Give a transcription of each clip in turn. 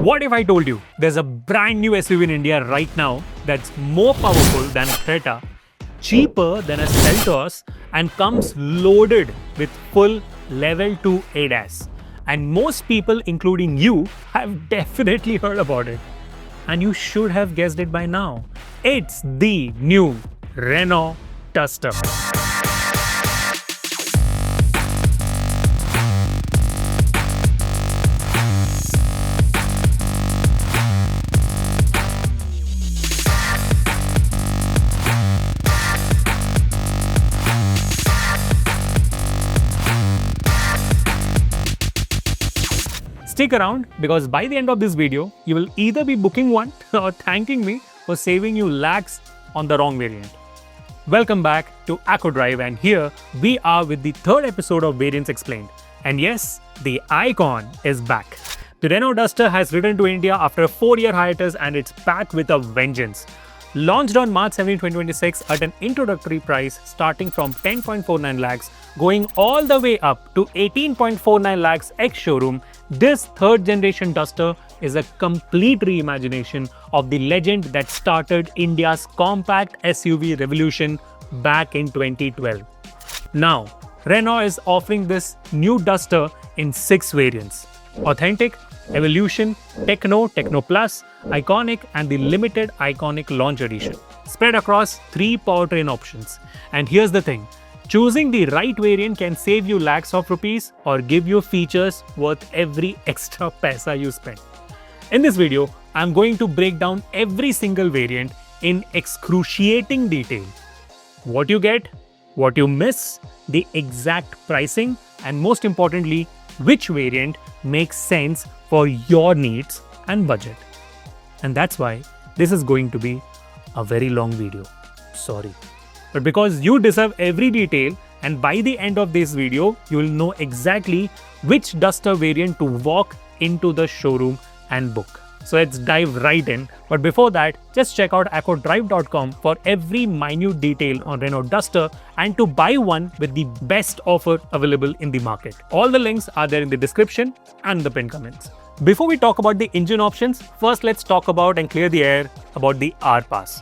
What if I told you there's a brand new SUV in India right now that's more powerful than a Creta, cheaper than a Seltos, and comes loaded with full level 2 ADAS? And most people, including you, have definitely heard about it. And you should have guessed it by now. It's the new Renault Duster. Stick around because by the end of this video, you will either be booking one or thanking me for saving you lakhs on the wrong variant. Welcome back to Acko Drive, and here we are with the third episode of Variants Explained. And yes, the icon is back. The Renault Duster has returned to India after a 4-year hiatus, and it's back with a vengeance. Launched on March 17, 2026 at an introductory price starting from 10.49 lakhs, going all the way up to 18.49 lakhs ex-showroom, this third generation Duster is a complete reimagination of the legend that started India's compact SUV revolution back in 2012. Now, Renault is offering this new Duster in 6 variants: Authentic, Evolution, TECHNO, TECHNO Plus, Iconic, and the limited Iconic Launch Edition, spread across 3 powertrain options. And here's the thing, choosing the right variant can save you lakhs of rupees or give you features worth every extra paisa you spend. In this video, I'm going to break down every single variant in excruciating detail. What you get, what you miss, the exact pricing, and most importantly, which variant makes sense for your needs and budget. And that's why this is going to be a very long video. Sorry. But because you deserve every detail, and by the end of this video, you will know exactly which Duster variant to walk into the showroom and book. So let's dive right in. But before that, just check out AckoDrive.com for every minute detail on Renault Duster and to buy one with the best offer available in the market. All the links are there in the description and the pinned comments. Before we talk about the engine options, first let's talk about and clear the air about the R-Pass.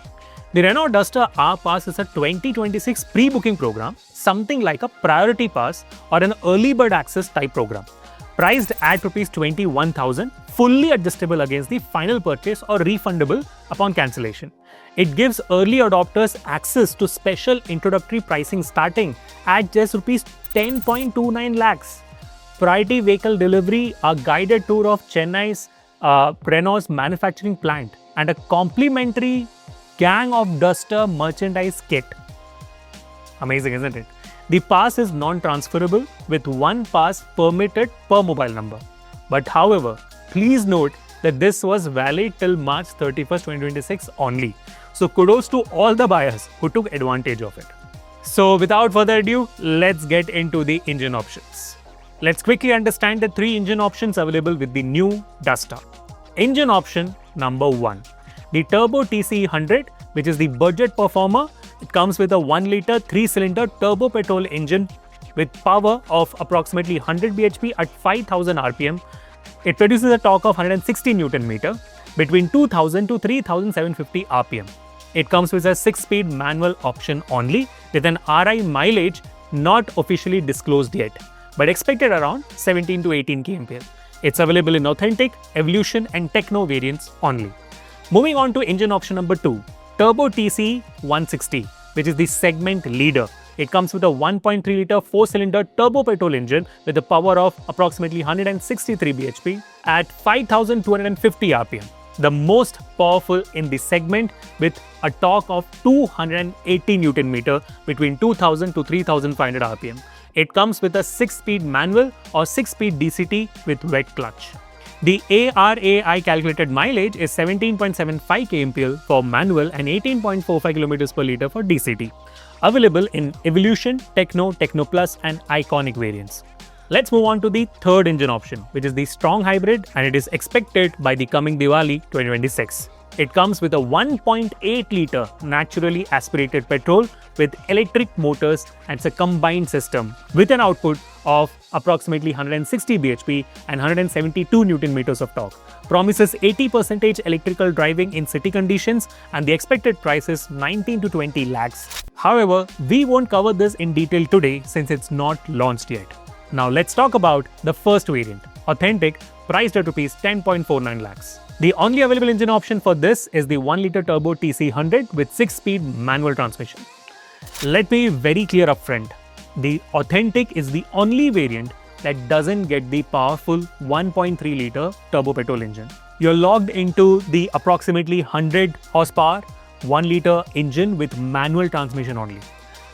The Renault Duster R-Pass is a 2026 pre-booking program, something like a priority pass or an early bird access type program. Priced at Rs 21,000, fully adjustable against the final purchase or refundable upon cancellation. It gives early adopters access to special introductory pricing starting at just Rs 10.29 lakhs. Priority vehicle delivery, a guided tour of Chennai's Renault's manufacturing plant, and a complimentary Gang of Duster merchandise kit. Amazing, isn't it? The pass is non-transferable with one pass permitted per mobile number. But however, please note that this was valid till March 31st, 2026 only. So kudos to all the buyers who took advantage of it. So without further ado, let's get into the engine options. Let's quickly understand the 3 engine options available with the new Duster. Engine option number 1. The Turbo TCE 100, which is the budget performer. It comes with a 1-liter 3-cylinder turbo petrol engine with power of approximately 100 bhp at 5000 rpm. It produces a torque of 160 Nm between 2000 to 3750 rpm. It comes with a 6-speed manual option only with an RI mileage not officially disclosed yet, but expected around 17 to 18 kmpl. It's available in Authentic, Evolution, and TECHNO variants only. Moving on to engine option number 2, Turbo TCE 160, which is the segment leader. It comes with a 1.3-liter 4-cylinder turbo petrol engine with a power of approximately 163 bhp at 5250 rpm. The most powerful in the segment with a torque of 280 Nm between 2000 to 3500 rpm. It comes with a 6-speed manual or 6-speed DCT with wet clutch. The ARAI calculated mileage is 17.75 kmpl for manual and 18.45 km per litre for DCT. Available in Evolution, TECHNO, TECHNO Plus, and Iconic variants. Let's move on to the third engine option, which is the strong hybrid, and it is expected by the coming Diwali 2026. It comes with a 1.8-liter naturally aspirated petrol with electric motors, and it's a combined system with an output of approximately 160 bhp and 172 Newton meters of torque. Promises 80% electrical driving in city conditions, and the expected price is 19 to 20 lakhs. However, we won't cover this in detail today since it's not launched yet. Now let's talk about the first variant, Authentic, priced at Rs 10.49 lakhs. The only available engine option for this is the 1-litre turbo TC100 with 6-speed manual transmission. Let me be very clear upfront. The Authentic is the only variant that doesn't get the powerful 1.3-litre turbo petrol engine. You're logged into the approximately 100 horsepower 1-litre engine with manual transmission only.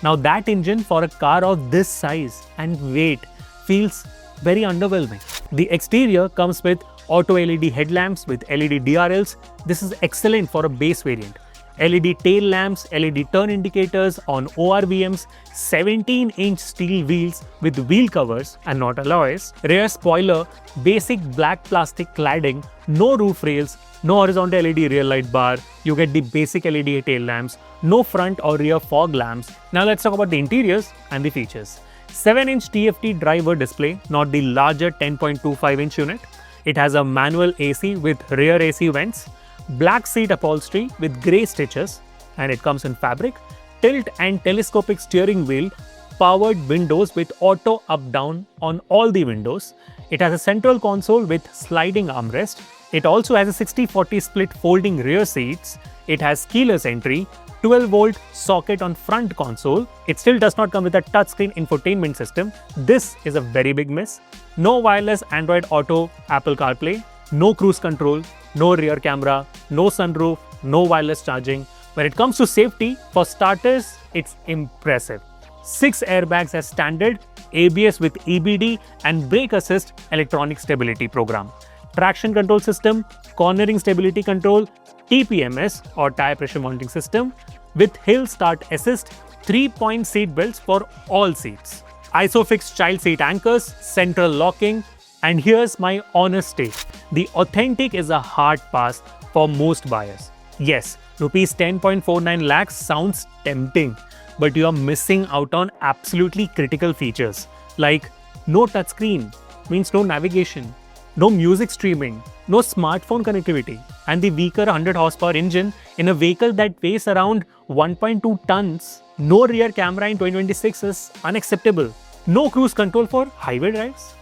Now that engine for a car of this size and weight feels very underwhelming. The exterior comes with auto LED headlamps with LED DRLs. This is excellent for a base variant. LED tail lamps, LED turn indicators on ORVMs, 17-inch steel wheels with wheel covers and not alloys, rear spoiler, basic black plastic cladding, no roof rails, no horizontal LED rear light bar, you get the basic LED tail lamps, no front or rear fog lamps. Now let's talk about the interiors and the features. 7-inch TFT driver display, not the larger 10.25-inch unit. It has a manual AC with rear AC vents, black seat upholstery with grey stitches, and it comes in fabric, tilt and telescopic steering wheel, powered windows with auto up-down on all the windows. It has a central console with sliding armrest. It also has a 60-40 split folding rear seats. It has keyless entry, 12-volt socket on front console. It still does not come with a touchscreen infotainment system. This is a very big miss. No wireless Android Auto, Apple CarPlay, no cruise control, no rear camera, no sunroof, no wireless charging. When it comes to safety, for starters, it's impressive. 6 airbags as standard, ABS with EBD and brake assist electronic stability program. Traction control system, cornering stability control, TPMS or tire pressure monitoring system with hill start assist, 3-point seat belts for all seats. ISOFIX child seat anchors, central locking, and here's my honest take. The Authentic is a hard pass for most buyers. Yes, Rs 10.49 lakhs sounds tempting, but you are missing out on absolutely critical features like no touchscreen, means no navigation, no music streaming, no smartphone connectivity, and the weaker 100 horsepower engine in a vehicle that weighs around 1.2 tons. No rear camera in 2026 is unacceptable. No cruise control for highway drives.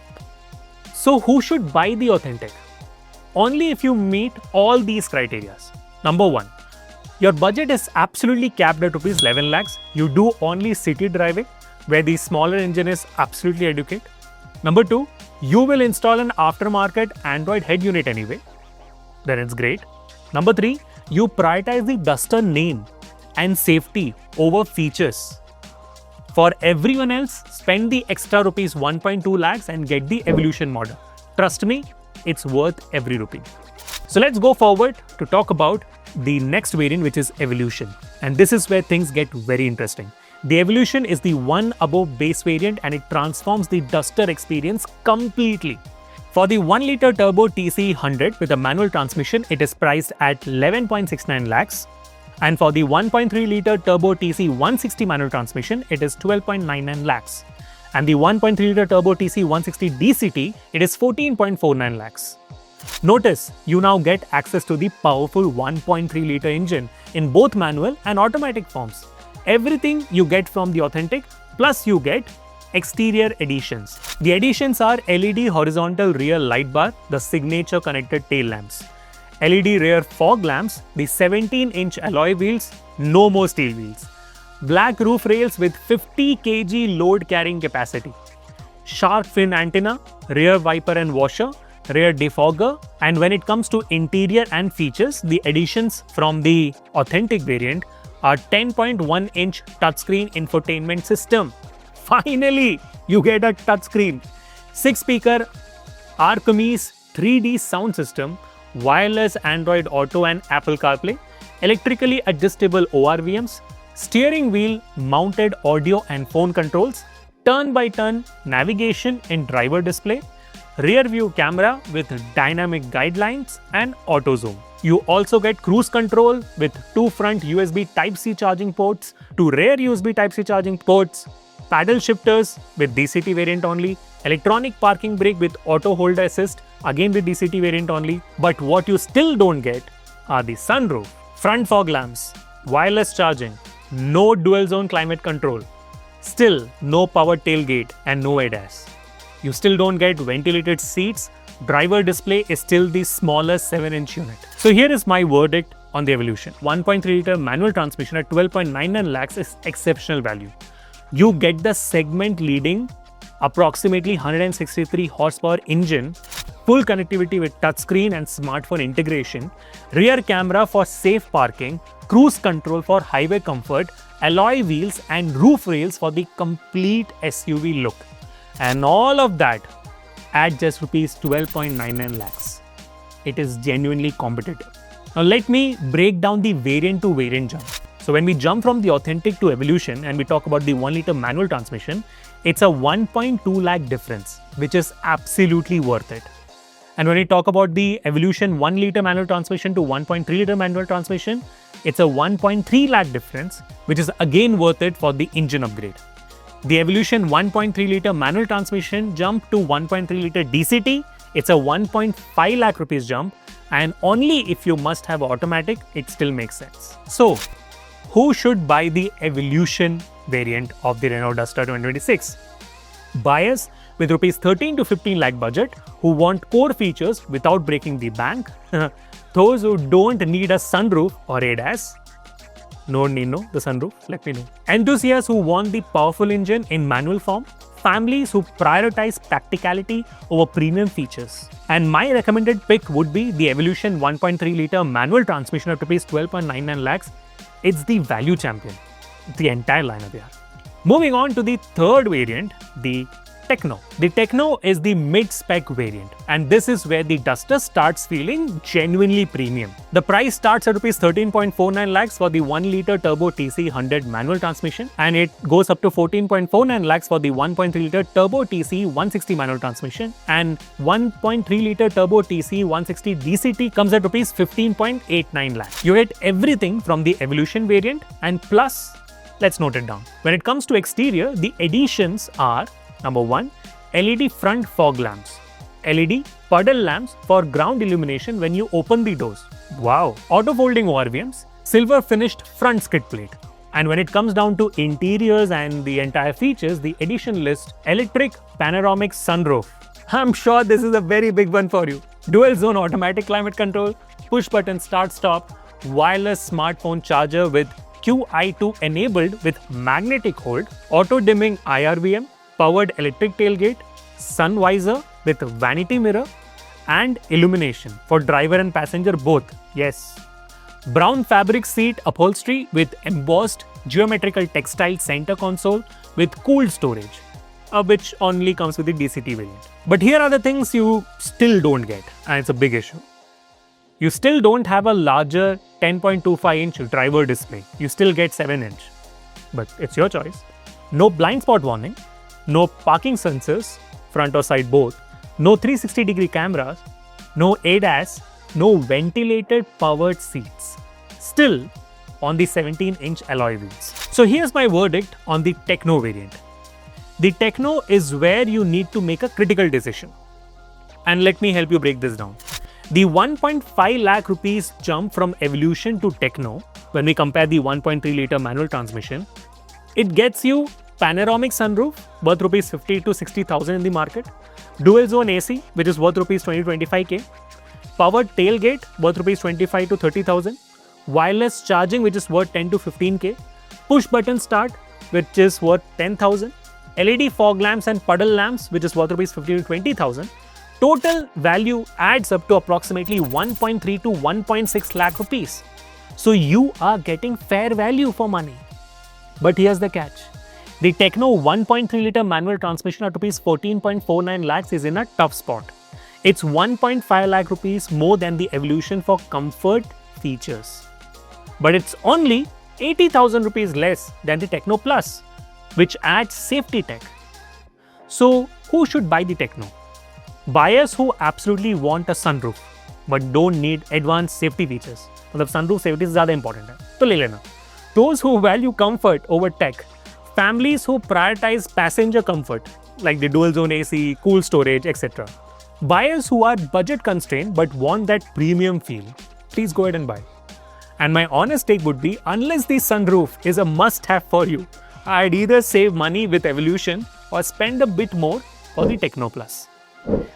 So who should buy the Authentic? Only if you meet all these criteria. Number 1, your budget is absolutely capped at Rs 11 lakhs. You do only city driving, where the smaller engine is absolutely adequate. Number 2, you will install an aftermarket Android head unit anyway. Then it's great. Number 3, you prioritize the Duster name and safety over features. For everyone else, spend the extra Rs 1.2 lakhs and get the Evolution model. Trust me, it's worth every rupee. So let's go forward to talk about the next variant, which is Evolution. And this is where things get very interesting. The Evolution is the one above base variant and it transforms the Duster experience completely. For the 1-litre turbo TC100 with a manual transmission, it is priced at 11.69 lakhs. And for the 1.3-litre turbo TC160 manual transmission, it is 12.99 lakhs. And the 1.3-litre turbo TC160 DCT, it is 14.49 lakhs. Notice, you now get access to the powerful 1.3-litre engine in both manual and automatic forms. Everything you get from the Authentic, plus you get exterior additions. The additions are LED horizontal rear light bar, the signature connected tail lamps, LED rear fog lamps, the 17-inch alloy wheels, no more steel wheels, black roof rails with 50 kg load carrying capacity, shark fin antenna, rear wiper and washer, rear defogger, and when it comes to interior and features, the additions from the Authentic variant are 10.1-inch touchscreen infotainment system. Finally, you get a touchscreen, 6-speaker Archimedes 3D sound system, wireless Android Auto and Apple CarPlay, electrically adjustable ORVMs, steering wheel mounted audio and phone controls, turn-by-turn navigation in driver display, rear view camera with dynamic guidelines and auto zoom. You also get cruise control with 2 front USB Type-C charging ports, 2 rear USB Type-C charging ports, paddle shifters with DCT variant only, electronic parking brake with auto hold assist, again with DCT variant only. But what you still don't get are the sunroof, front fog lamps, wireless charging, no dual zone climate control, still no power tailgate and no ADAS. You still don't get ventilated seats. Driver display is still the smallest 7-inch unit. So here is my verdict on the Evolution. 1.3-litre manual transmission at 12.99 lakhs is exceptional value. You get the segment leading approximately 163 horsepower engine, full connectivity with touchscreen and smartphone integration, rear camera for safe parking, cruise control for highway comfort, alloy wheels and roof rails for the complete SUV look. And all of that at just rupees 12.99 lakhs. It is genuinely competitive. Now let me break down the variant to variant jump. So when we jump from the Authentic to Evolution and we talk about the 1-litre manual transmission, it's a 1.2 lakh difference, which is absolutely worth it. And when we talk about the Evolution 1-litre manual transmission to 1.3-litre manual transmission, it's a 1.3 lakh difference, which is again worth it for the engine upgrade. The Evolution 1.3-litre manual transmission jump to 1.3-litre DCT, it's a 1.5 lakh rupees jump, and only if you must have automatic, it still makes sense. So, who should buy the Evolution variant of the Renault Duster 2026? Buyers with rupees 13 to 15 lakh budget who want core features without breaking the bank, those who don't need a sunroof or ADAS, no need the sunroof, let me know. Enthusiasts who want the powerful engine in manual form, families who prioritize practicality over premium features. And my recommended pick would be the Evolution 1.3-litre manual transmission at rupees 12.99 lakhs. It's the value champion, the entire lineup here. Moving on to the third variant, the TECHNO. The TECHNO is the mid-spec variant, and this is where the Duster starts feeling genuinely premium. The price starts at rupees 13.49 lakhs for the 1-litre turbo TC 100 manual transmission, and it goes up to 14.49 lakhs for the 1.3-litre turbo TC 160 manual transmission, and 1.3-litre turbo TC 160 DCT comes at rupees 15.89 lakhs. You get everything from the Evolution variant, and plus, let's note it down. When it comes to exterior, the additions are Number 1. LED front fog lamps. LED puddle lamps for ground illumination when you open the doors. Wow! Auto folding ORVMs, silver finished front skid plate. And when it comes down to interiors and the entire features, the edition lists electric panoramic sunroof. I'm sure this is a very big one for you. Dual zone automatic climate control, push button start stop, wireless smartphone charger with QI2 enabled with magnetic hold, auto dimming IRVM, powered electric tailgate, sun visor with vanity mirror and illumination for driver and passenger both. Yes. Brown fabric seat upholstery with embossed geometrical textile center console with cooled storage, which only comes with the DCT variant. But here are the things you still don't get, and it's a big issue. You still don't have a larger 10.25-inch driver display. You still get 7-inch. But it's your choice. No blind spot warning. No parking sensors, front or side both, no 360-degree cameras, no ADAS, no ventilated powered seats. Still on the 17-inch alloy wheels. So here's my verdict on the TECHNO variant. The TECHNO is where you need to make a critical decision. And let me help you break this down. The 1.5 lakh rupees jump from Evolution to TECHNO, when we compare the 1.3-litre manual transmission, it gets you panoramic sunroof worth rupees 50 to 60,000 in the market, dual zone AC which is worth rupees 20 to 25k, powered tailgate worth rupees 25 to 30,000, wireless charging which is worth 10 to 15k, push button start which is worth 10,000, LED fog lamps and puddle lamps which is worth rupees 50 to 20,000. Total value adds up to approximately 1.3 to 1.6 lakh rupees. So you are getting fair value for money. But here's the catch. The TECHNO 1.3-litre manual transmission at rupees 14.49 lakhs is in a tough spot. It's 1.5 lakh rupees more than the Evolution for comfort features. But it's only 80,000 rupees less than the TECHNO Plus, which adds safety tech. So who should buy the TECHNO? Buyers who absolutely want a sunroof but don't need advanced safety features. मतलब sunroof safety is ज़्यादा important है, तो ले लेना. Those who value comfort over tech, families who prioritize passenger comfort, like the dual zone AC, cool storage, etc. Buyers who are budget constrained but want that premium feel, please go ahead and buy. And my honest take would be, unless the sunroof is a must-have for you, I'd either save money with Evolution or spend a bit more for the TECHNO Plus.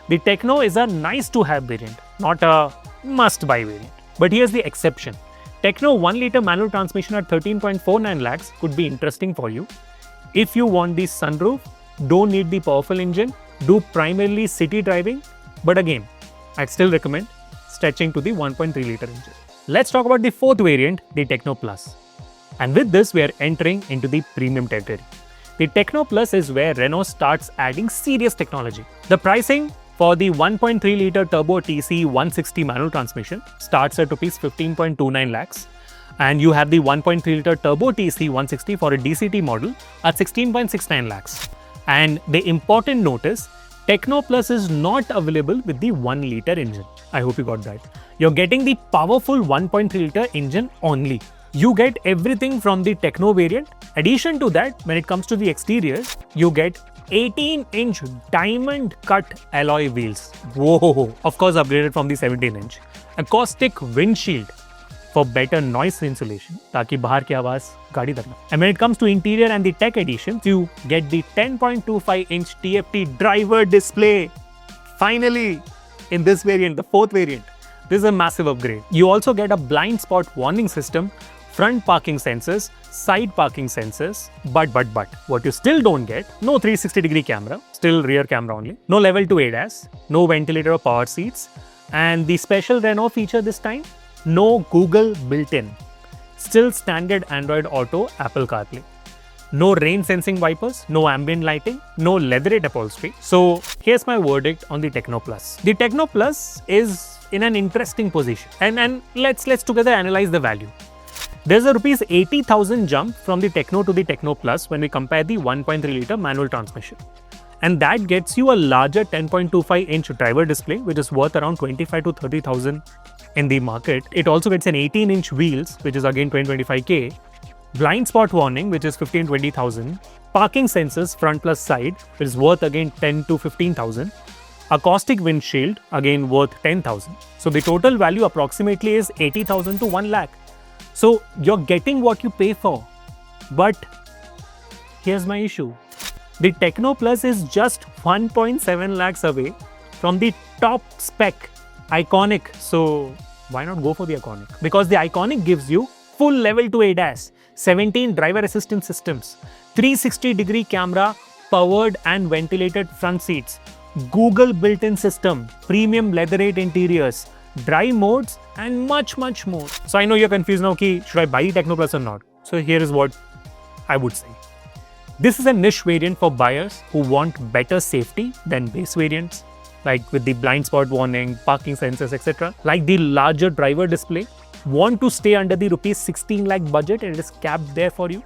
The TECHNO is a nice-to-have variant, not a must-buy variant. But here's the exception. TECHNO 1-litre manual transmission at 13.49 lakhs could be interesting for you. If you want the sunroof, don't need the powerful engine, do primarily city driving, but again, I'd still recommend stretching to the 1.3-litre engine. Let's talk about the fourth variant, the TECHNO Plus. And with this, we are entering into the premium territory. The TECHNO Plus is where Renault starts adding serious technology. The pricing for the 1.3-litre turbo TC 160 manual transmission starts at Rs 15.29 lakhs. And you have the 1.3-litre turbo TC 160 for a DCT model at 16.69 lakhs. And the important note is, TECHNO Plus is not available with the 1-litre engine. I hope you got that. You're getting the powerful 1.3-litre engine only. You get everything from the TECHNO variant. Addition to that, when it comes to the exterior, you get 18-inch diamond cut alloy wheels. Whoa! Of course, upgraded from the 17-inch. Acoustic windshield for better noise insulation, ताकि बाहर की आवाज गाड़ी तक ना. And when it comes to interior and the tech editions, you get the 10.25-inch TFT driver display. Finally, in this variant, the fourth variant, this is a massive upgrade. You also get a blind spot warning system, front parking sensors, side parking sensors, but what you still don't get, no 360-degree camera, still rear camera only, no level 2 ADAS, no ventilator or power seats, and the special Renault feature this time, no Google built-in, still standard Android Auto, Apple CarPlay. No rain sensing wipers, no ambient lighting, no leatherette upholstery. So here's my verdict on the TECHNO Plus. The TECHNO Plus is in an interesting position, and let's together analyze the value. There's a Rs 80,000 jump from the TECHNO to the TECHNO Plus when we compare the 1.3-litre manual transmission. And that gets you a larger 10.25-inch driver display, which is worth around 25 to 30,000 in the market. It also gets an 18-inch wheels, which is again 20-25K, blind spot warning, which is 15-20,000, parking sensors front plus side, which is worth again 10 to 15,000, acoustic windshield, again worth 10,000. So the total value approximately is 80,000 to 1 lakh. So you're getting what you pay for. But here's my issue. The TECHNO Plus is just 1.7 lakhs away from the top spec Iconic. So why not go for the Iconic? Because the Iconic gives you full level 2 ADAS, 17 driver assistance systems, 360-degree camera, powered and ventilated front seats, Google built-in system, premium leatherette interiors, drive modes, and much more. So I know you're confused now, should I buy the TECHNO Plus or not? So here is what I would say. This is a niche variant for buyers who want better safety than base variants, like with the blind spot warning, parking sensors, etc. Like the larger driver display, want to stay under the Rs 16 lakh budget and it is capped there for you.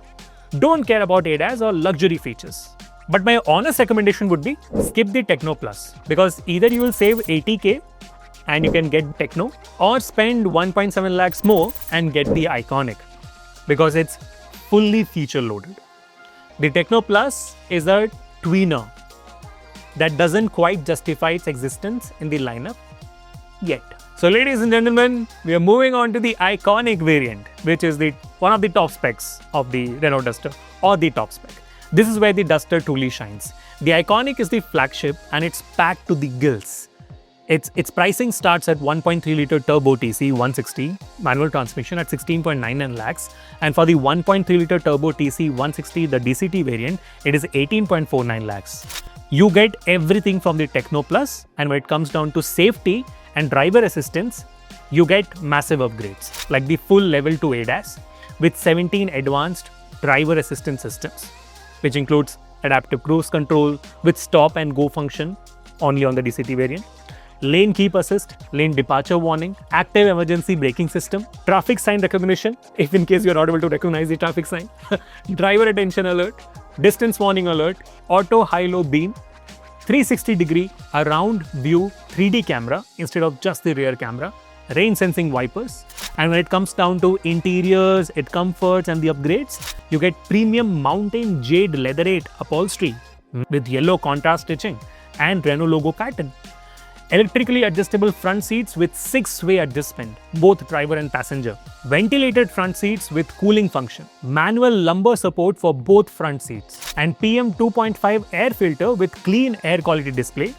Don't care about ADAS or luxury features. But my honest recommendation would be skip the TECHNO Plus, because either you will save 80K and you can get TECHNO, or spend 1.7 lakhs more and get the Iconic, because it's fully feature loaded. The TECHNO Plus is a tweener that doesn't quite justify its existence in the lineup yet. So ladies and gentlemen, we are moving on to the Iconic variant, which is one of the top specs of the Renault Duster, or the top spec. This is where the Duster truly shines. The Iconic is the flagship and it's packed to the gills. Its pricing starts at 1.3-litre turbo TC 160 manual transmission at 16.99 lakhs, and for the 1.3-litre turbo TC 160, the DCT variant, it is 18.49 lakhs. You get everything from the TECHNO Plus, and when it comes down to safety and driver assistance, you get massive upgrades like the full level 2 ADAS with 17 advanced driver assistance systems, which includes adaptive cruise control with stop and go function only on the DCT variant, lane keep assist, lane departure warning, active emergency braking system, traffic sign recognition if in case you're not able to recognize the traffic sign, driver attention alert, distance warning alert, auto high-low beam, 360-degree around view 3D camera instead of just the rear camera, rain sensing wipers, And when it comes down to interiors, its comforts and the upgrades, you get premium mountain jade leatherette upholstery with yellow contrast stitching and Renault logo pattern. Electrically adjustable front seats with 6-way adjustment, both driver and passenger. Ventilated front seats with cooling function. Manual lumbar support for both front seats. And PM 2.5 air filter with clean air quality display.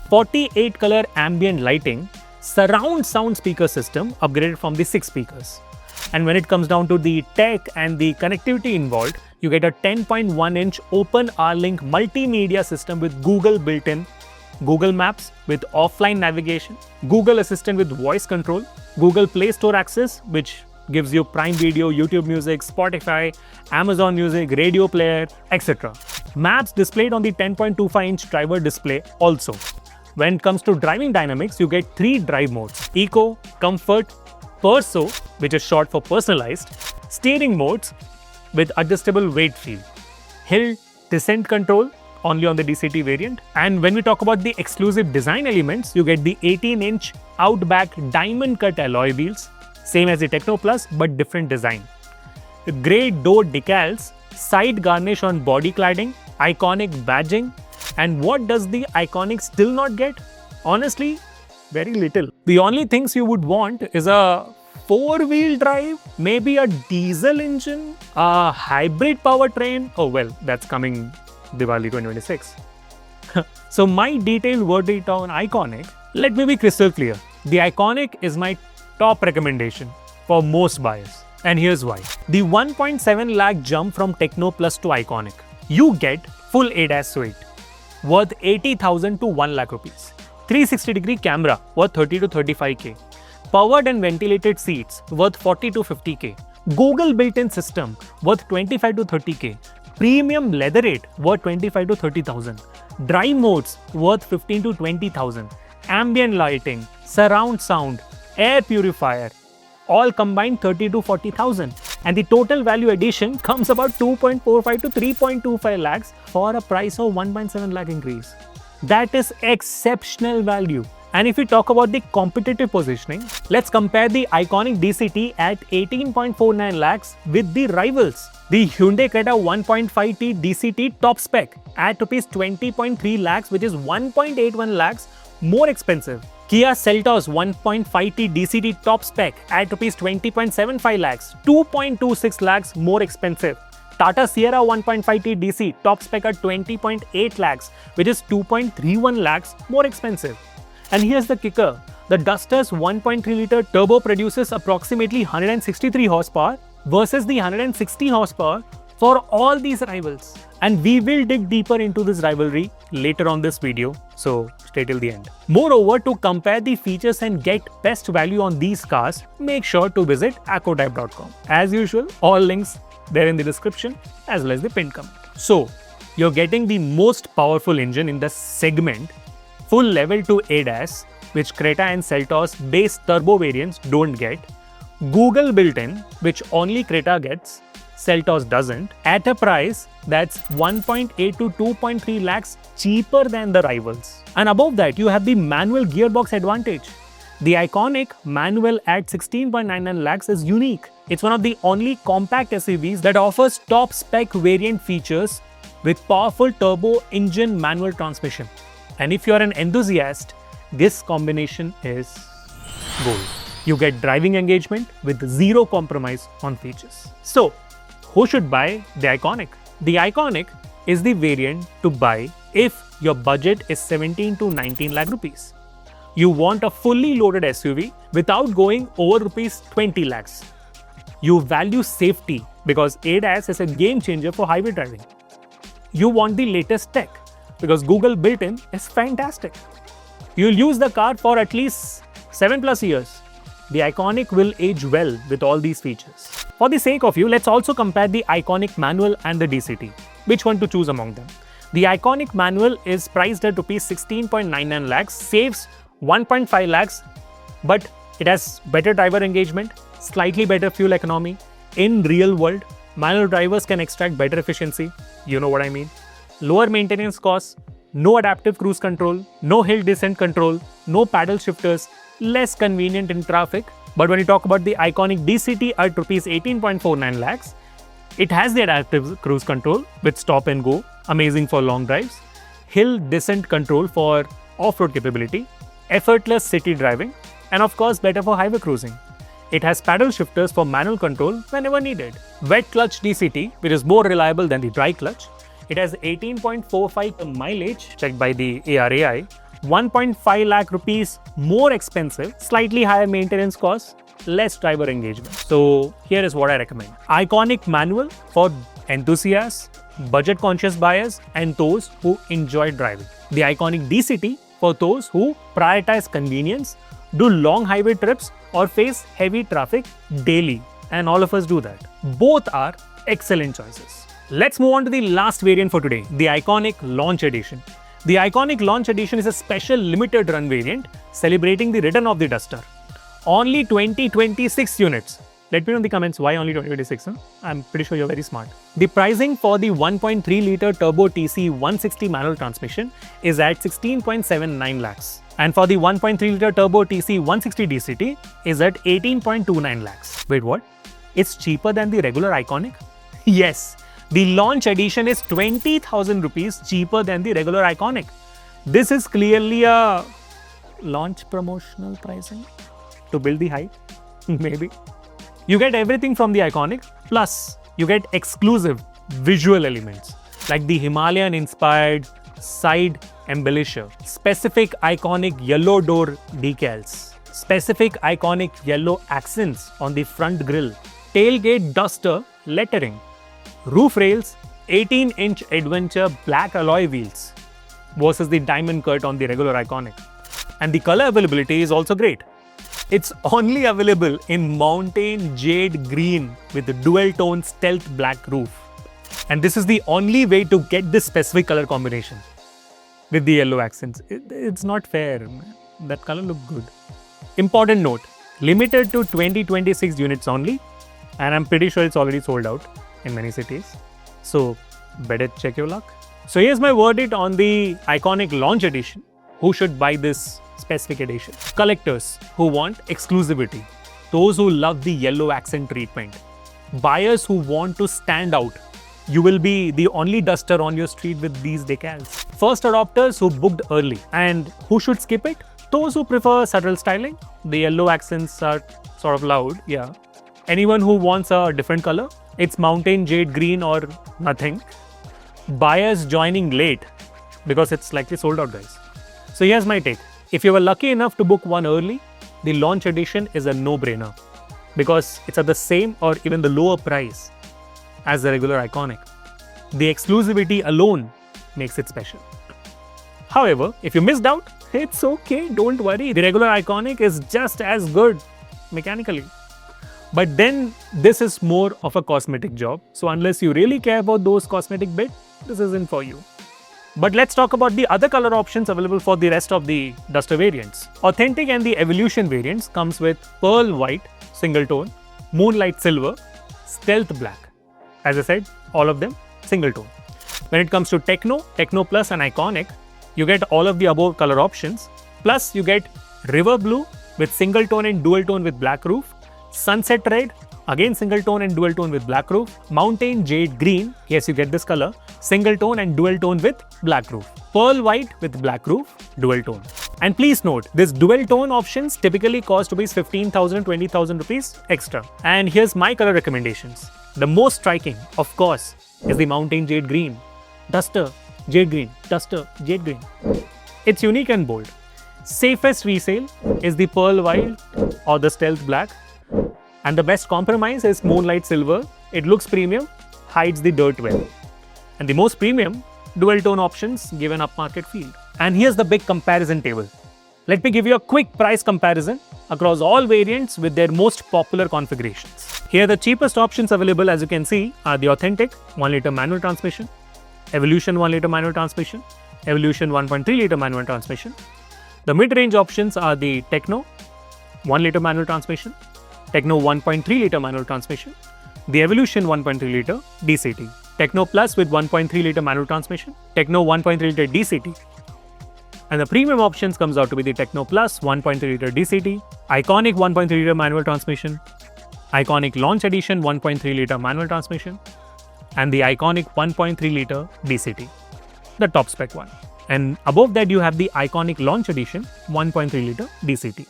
48 color ambient lighting. Surround sound speaker system upgraded from the 6 speakers. And when it comes down to the tech and the connectivity involved, you get a 10.1-inch open R-Link multimedia system with Google built-in, Google Maps with offline navigation, Google Assistant with voice control, Google Play Store access, which gives you Prime Video, YouTube Music, Spotify, Amazon Music, Radio Player, etc. Maps displayed on the 10.25-inch driver display also. When it comes to driving dynamics, you get 3 drive modes: Eco, Comfort, Perso, which is short for personalized, steering modes with adjustable weight feel, hill descent control only on the DCT variant. And when we talk about the exclusive design elements, you get the 18-inch Outback diamond cut alloy wheels, same as the TECHNO Plus but different design. The grey door decals, side garnish on body cladding, iconic badging. And what does the iconic still not get? Honestly, very little. The only things you would want is a 4-wheel drive, maybe a diesel engine, a hybrid powertrain. Oh well, that's coming Diwali 2026. So my detailed verdict on Iconic, let me be crystal clear. The Iconic is my top recommendation for most buyers. And here's why. The 1.7 lakh jump from TECHNO Plus to Iconic. You get full ADAS suite worth 80,000 to 1 lakh rupees. 360-degree camera worth 30 to 35k. Powered and ventilated seats worth 40 to 50k. Google built-in system worth 25 to 30k. Premium leatherette worth 25 to 30,000. Drive modes worth 15 to 20,000. Ambient lighting, surround sound, air purifier, all combined 30 to 40,000. And the total value addition comes about 2.45 to 3.25 lakhs for a price of 1.7 lakh increase. That is exceptional value. And if we talk about the competitive positioning, let's compare the Iconic DCT at 18.49 lakhs with the rivals. The Hyundai Creta 1.5T DCT top spec at Rs 20.3 lakhs, which is 1.81 lakhs more expensive. Kia Seltos 1.5T DCT top spec at Rs 20.75 lakhs, 2.26 lakhs more expensive. Tata Sierra 1.5T DC top spec at 20.8 lakhs, which is 2.31 lakhs more expensive. And here's the kicker. The Duster's 1.3-litre turbo produces approximately 163 horsepower versus the 160 horsepower for all these rivals. And we will dig deeper into this rivalry later on this video, so stay till the end. Moreover, to compare the features and get best value on these cars, make sure to visit ackodrive.com. As usual, all links there in the description as well as the pinned comment. So, you're getting the most powerful engine in the segment, full level 2 ADAS, which Creta and Seltos base turbo variants don't get, Google built-in, which only Creta gets, Seltos doesn't, at a price that's 1.8 to 2.3 lakhs cheaper than the rivals. And above that, you have the manual gearbox advantage. The Iconic manual at 16.99 lakhs is unique. It's one of the only compact SUVs that offers top spec variant features with powerful turbo engine manual transmission. And if you're an enthusiast, this combination is gold. You get driving engagement with zero compromise on features. So, who should buy the Iconic? The Iconic is the variant to buy if your budget is 17 to 19 lakh rupees. You want a fully loaded SUV without going over rupees 20 lakhs. You value safety because ADAS is a game changer for highway driving. You want the latest tech because Google built-in is fantastic. You'll use the car for at least 7+ years. The Iconic will age well with all these features. For the sake of you, let's also compare the Iconic manual and the DCT. Which one to choose among them? The Iconic manual is priced at Rs 16.99 lakhs, saves 1.5 lakhs, but it has better driver engagement, slightly better fuel economy. In real world, manual drivers can extract better efficiency. You know what I mean? Lower maintenance costs, no adaptive cruise control, no hill descent control, no paddle shifters, less convenient in traffic, But when you talk about the iconic DCT at rupees 18.49 lakhs, it has the adaptive cruise control with stop and go, amazing for long drives, hill descent control for off-road capability, effortless city driving, and of course better for highway cruising. It has paddle shifters for manual control whenever needed. Wet clutch DCT, which is more reliable than the dry clutch. It has 18.45 mileage checked by the ARAI, 1.5 lakh rupees more expensive, slightly higher maintenance costs, less driver engagement. So here is what I recommend. Iconic manual for enthusiasts, budget conscious buyers, and those who enjoy driving. The iconic DCT for those who prioritize convenience, do long highway trips, or face heavy traffic daily. And all of us do that. Both are excellent choices. Let's move on to the last variant for today, the iconic Launch Edition. The iconic Launch Edition is a special limited run variant celebrating the return of the Duster. Only 2026 units. Let me know in the comments why only 2026. I'm pretty sure you're very smart. The pricing for the 1.3 litre turbo TC 160 manual transmission is at 16.79 lakhs. And for the 1.3 litre turbo TC 160 DCT is at 18.29 lakhs. Wait, what? It's cheaper than the regular iconic? Yes. The Launch Edition is 20,000 rupees cheaper than the regular iconic. This is clearly a launch promotional pricing to build the hype, maybe. You get everything from the iconic, plus you get exclusive visual elements like the Himalayan inspired side embellisher, specific iconic yellow door decals, specific iconic yellow accents on the front grille, tailgate duster lettering, roof rails, 18-inch adventure black alloy wheels versus the diamond cut on the regular iconic. And the color availability is also great. It's only available in mountain jade green with the dual tone stealth black roof. And this is the only way to get this specific color combination with the yellow accents. It's not fair, man. That color looked good. Important note, limited to 2026 units only, and I'm pretty sure it's already sold out in many cities. So better check your luck. So here's my verdict on the iconic Launch Edition. Who should buy this specific edition? Collectors who want exclusivity, those who love the yellow accent treatment, buyers who want to stand out. You will be the only Duster on your street with these decals. First adopters who booked early. And who should skip it? Those who prefer subtle styling. The yellow accents are sort of loud, yeah. Anyone who wants a different color? It's mountain jade green or nothing. Buyers joining late because it's likely sold out, guys. So here's my take. If you were lucky enough to book one early, the Launch Edition is a no-brainer because it's at the same or even the lower price as the regular iconic. The exclusivity alone makes it special. However, if you missed out, it's okay, don't worry. The regular iconic is just as good mechanically. But then this is more of a cosmetic job. So unless you really care about those cosmetic bits, this isn't for you. But let's talk about the other color options available for the rest of the Duster variants. Authentic and the Evolution variants comes with pearl white, single tone, moonlight silver, stealth black. As I said, all of them single tone. When it comes to TECHNO, TECHNO Plus and Iconic, you get all of the above color options. Plus you get river blue with single tone and dual tone with black roof, sunset red, again single tone and dual tone with black roof, mountain jade green, yes you get this color, single tone and dual tone with black roof, pearl white with black roof, dual tone. And please note, this dual tone options typically cost rupees 15,000, 20,000 rupees extra. And here's my color recommendations. The most striking, of course, is the mountain jade green. Duster, jade green, Duster, jade green. It's unique and bold. Safest resale is the pearl white or the stealth black. And the best compromise is moonlight silver. It looks premium, hides the dirt well. And the most premium, dual tone options give an upmarket feel. And here's the big comparison table. Let me give you a quick price comparison across all variants with their most popular configurations. Here the cheapest options available, as you can see, are the Authentic 1 litre manual transmission, Evolution 1 litre manual transmission, Evolution 1.3 litre manual transmission. The mid-range options are the TECHNO 1 litre manual transmission, TECHNO 1.3 litre manual transmission, the Evolution 1.3 litre DCT, TECHNO Plus with 1.3 litre manual transmission, TECHNO 1.3 litre DCT, And the premium options comes out to be the TECHNO Plus 1.3 liter DCT, iconic 1.3 liter manual transmission, iconic launch edition 1.3 liter manual transmission, and the iconic 1.3 liter DCT, the top spec one. And above that you have the iconic launch edition 1.3 liter DCT.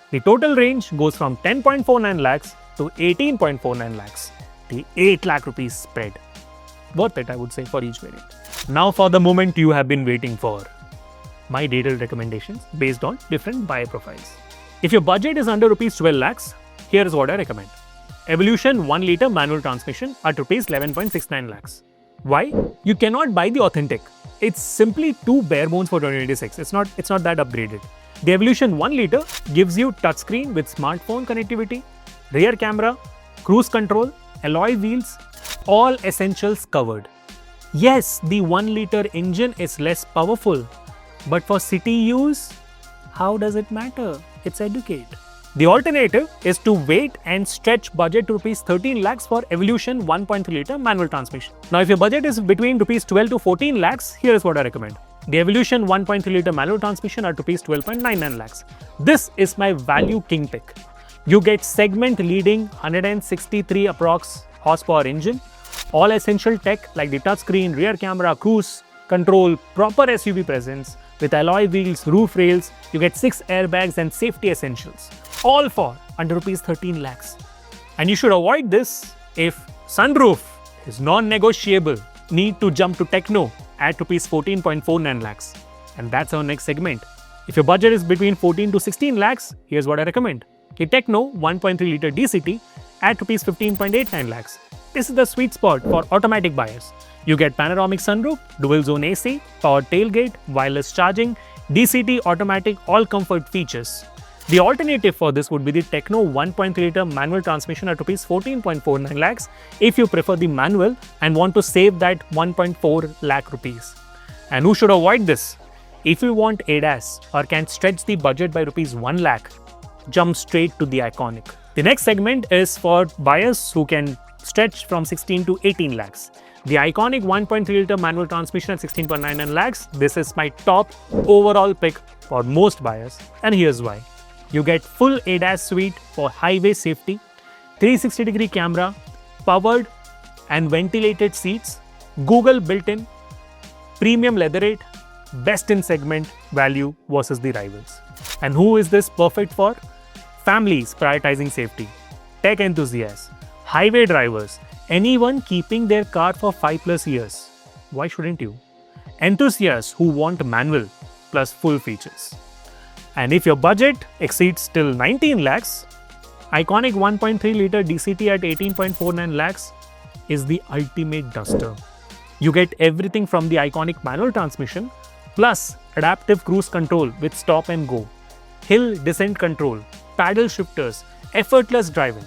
The total range goes from 10.49 lakhs to 18.49 lakhs. The 8 lakh rupees spread. Worth it, I would say, for each variant. Now for the moment you have been waiting for. My detailed recommendations based on different buyer profiles. If your budget is under rupees 12 lakhs, here is what I recommend. Evolution 1 liter manual transmission at rupees 11.69 lakhs. Why? You cannot buy the authentic. It's simply too bare bones for 2026. It's not that upgraded. The Evolution 1 liter gives you touchscreen with smartphone connectivity, rear camera, cruise control, alloy wheels, all essentials covered. Yes, the 1 liter engine is less powerful, but for city use, how does it matter? It's educate. The alternative is to wait and stretch budget to rupees 13 lakhs for Evolution 1.3 liter manual transmission. Now, if your budget is between rupees 12 to 14 lakhs, here is what I recommend. The Evolution 1.3 liter manual transmission at rupees 12.99 lakhs. This is my value king pick. You get segment leading 163 approx horsepower engine, all essential tech like the touchscreen, rear camera, cruise control, proper SUV presence with alloy wheels, roof rails. You get 6 airbags and safety essentials, all for under rupees 13 lakhs. And you should avoid this if sunroof is non-negotiable. Need to jump to TECHNO at rupees 14.49 lakhs. And that's our next segment. If your budget is between 14 to 16 lakhs, here's what I recommend. The TECHNO 1.3 liter DCT at rupees 15.89 lakhs. This is the sweet spot for automatic buyers. You get panoramic sunroof, dual zone AC, power tailgate, wireless charging, DCT automatic all comfort features. The alternative for this would be the TECHNO 1.3 liter manual transmission at rupees 14.49 lakhs if you prefer the manual and want to save that 1.4 lakh rupees. And who should avoid this? If you want ADAS or can stretch the budget by rupees 1 lakh, jump straight to the iconic. The next segment is for buyers who can stretch from 16 to 18 lakhs. The iconic 1.3 liter manual transmission at 16.99 lakhs. This is my top overall pick for most buyers, and here's why. You get full ADAS suite for highway safety, 360-degree camera, powered and ventilated seats, Google built-in, premium leatherette, best in segment value versus the rivals. And who is this perfect for? Families prioritizing safety, tech enthusiasts, highway drivers, anyone keeping their car for 5+ years. Why shouldn't you? Enthusiasts who want manual plus full features. And if your budget exceeds till 19 lakhs, iconic 1.3 liter DCT at 18.49 lakhs is the ultimate duster. You get everything from the iconic manual transmission plus adaptive cruise control with stop and go, hill descent control, paddle shifters, effortless driving.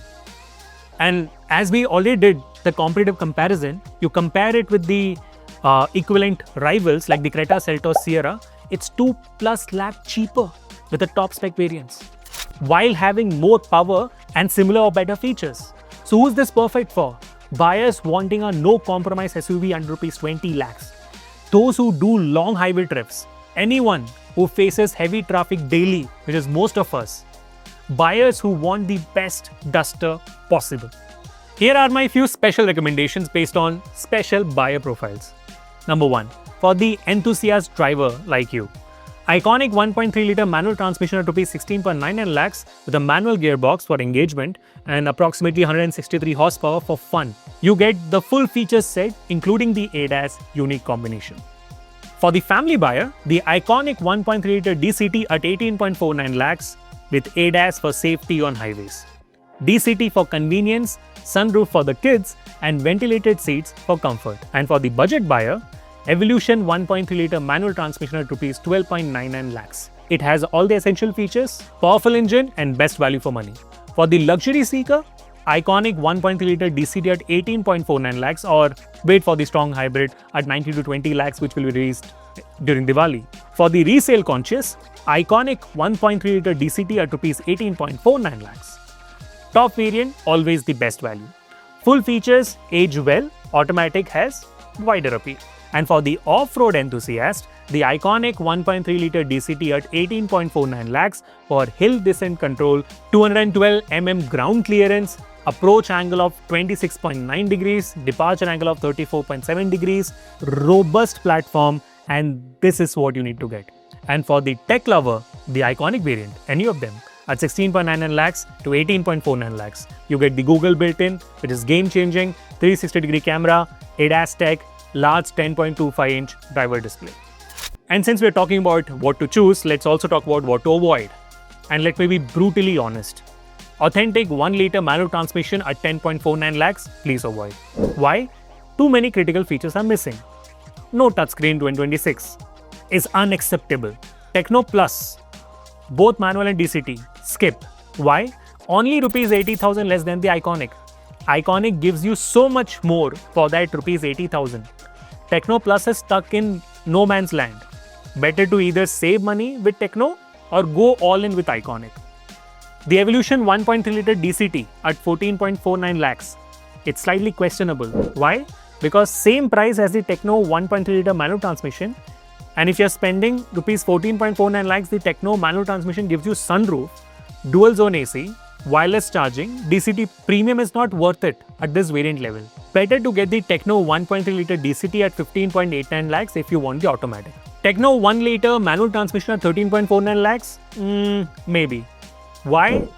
And as we already did the competitive comparison, you compare it with the equivalent rivals like the Creta, Seltos, Sierra, it's 2+ lakh cheaper with the top spec variants, while having more power and similar or better features. So who's this perfect for? Buyers wanting a no compromise SUV under rupees 20 lakhs. Those who do long highway trips. Anyone who faces heavy traffic daily, which is most of us. Buyers who want the best duster possible. Here are my few special recommendations based on special buyer profiles. Number 1. For the enthusiast driver like you. Iconic 1.3 liter manual transmission at rupees 16.99 lakhs with a manual gearbox for engagement and approximately 163 horsepower for fun. You get the full feature set including the ADAS unique combination. For the family buyer, the iconic 1.3 liter DCT at 18.49 lakhs with ADAS for safety on highways. DCT for convenience, sunroof for the kids and ventilated seats for comfort. And for the budget buyer, Evolution 1.3 liter manual transmission at rupees 12.99 lakhs. It has all the essential features, powerful engine and best value for money. For the luxury seeker, iconic 1.3 liter DCT at 18.49 lakhs or wait for the strong hybrid at 19 to 20 lakhs which will be released during Diwali. For the resale conscious, iconic 1.3 liter DCT at rupees 18.49 lakhs. Top variant, always the best value. Full features, age well, automatic has wider appeal. And for the off-road enthusiast, the iconic 1.3-litre DCT at 18.49 lakhs for hill descent control, 212 ground clearance, approach angle of 26.9 degrees, departure angle of 34.7 degrees, robust platform, and this is what you need to get. And for the tech lover, the iconic variant, any of them, at 16.99 lakhs to 18.49 lakhs, you get the Google built-in, which is game-changing, 360-degree camera, ADAS tech, large 10.25-inch driver display. And since we're talking about what to choose, let's also talk about what to avoid. And let me be brutally honest. Authentic 1-litre manual transmission at 10.49 lakhs, please avoid. Why? Too many critical features are missing. No touchscreen 2026 is unacceptable. TECHNO Plus, both manual and DCT, skip. Why? Only rupees 80,000 less than the iconic. Iconic gives you so much more for that rupees 80,000. TECHNO Plus is stuck in no man's land. Better to either save money with TECHNO or go all in with iconic. The Evolution 1.3-litre DCT at 14.49 lakhs. It's slightly questionable. Why? Because same price as the TECHNO 1.3-litre manual transmission, and if you're spending rupees 14.49 lakhs, the TECHNO manual transmission gives you sunroof, dual zone AC, wireless charging. DCT premium is not worth it at this variant level. Better to get the TECHNO 1.3-litre DCT at 15.89 lakhs if you want the automatic. TECHNO 1-litre manual transmission at 13.49 lakhs? Maybe. Why?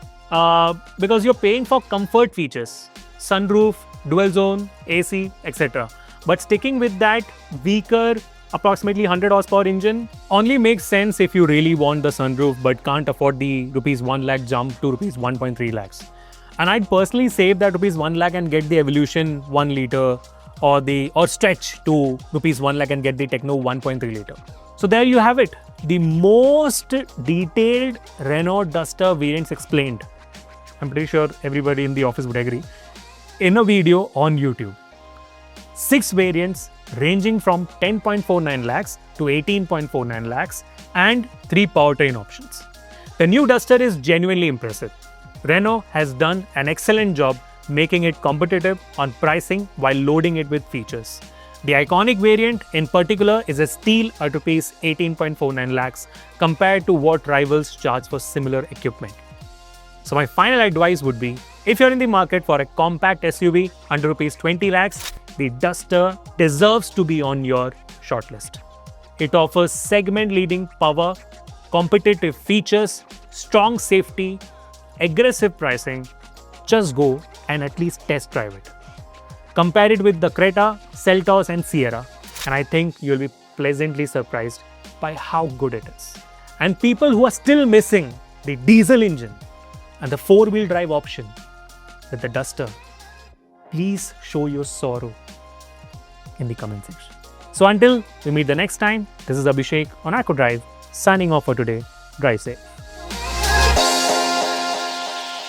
Because you're paying for comfort features, sunroof, dual zone, AC, etc. But sticking with that weaker, approximately 100 horsepower engine only makes sense if you really want the sunroof but can't afford the rupees 1 lakh jump to rupees 1.3 lakhs. And I'd personally save that rupees 1 lakh and get the Evolution 1-litre or stretch to rupees 1 lakh and get the TECHNO 1.3-litre. So there you have it, the most detailed Renault Duster variants explained. I'm pretty sure everybody in the office would agree. In a video on YouTube. 6 variants ranging from 10.49 lakhs to 18.49 lakhs and 3 powertrain options. The new Duster is genuinely impressive. Renault has done an excellent job making it competitive on pricing while loading it with features. The iconic variant in particular is a steal at rupees 18.49 lakhs compared to what rivals charge for similar equipment. So my final advice would be, if you're in the market for a compact SUV under rupees 20 lakhs, the Duster deserves to be on your shortlist. It offers segment-leading power, competitive features, strong safety, aggressive pricing. Just go and at least test drive it. Compare it with the Creta, Seltos and Sierra, and I think you'll be pleasantly surprised by how good it is. And people who are still missing the diesel engine and the 4-wheel drive option with the Duster, please show your sorrow in the comment section. So until we meet the next time, this is Abhishek on Acko Drive, signing off for today. Drive safe.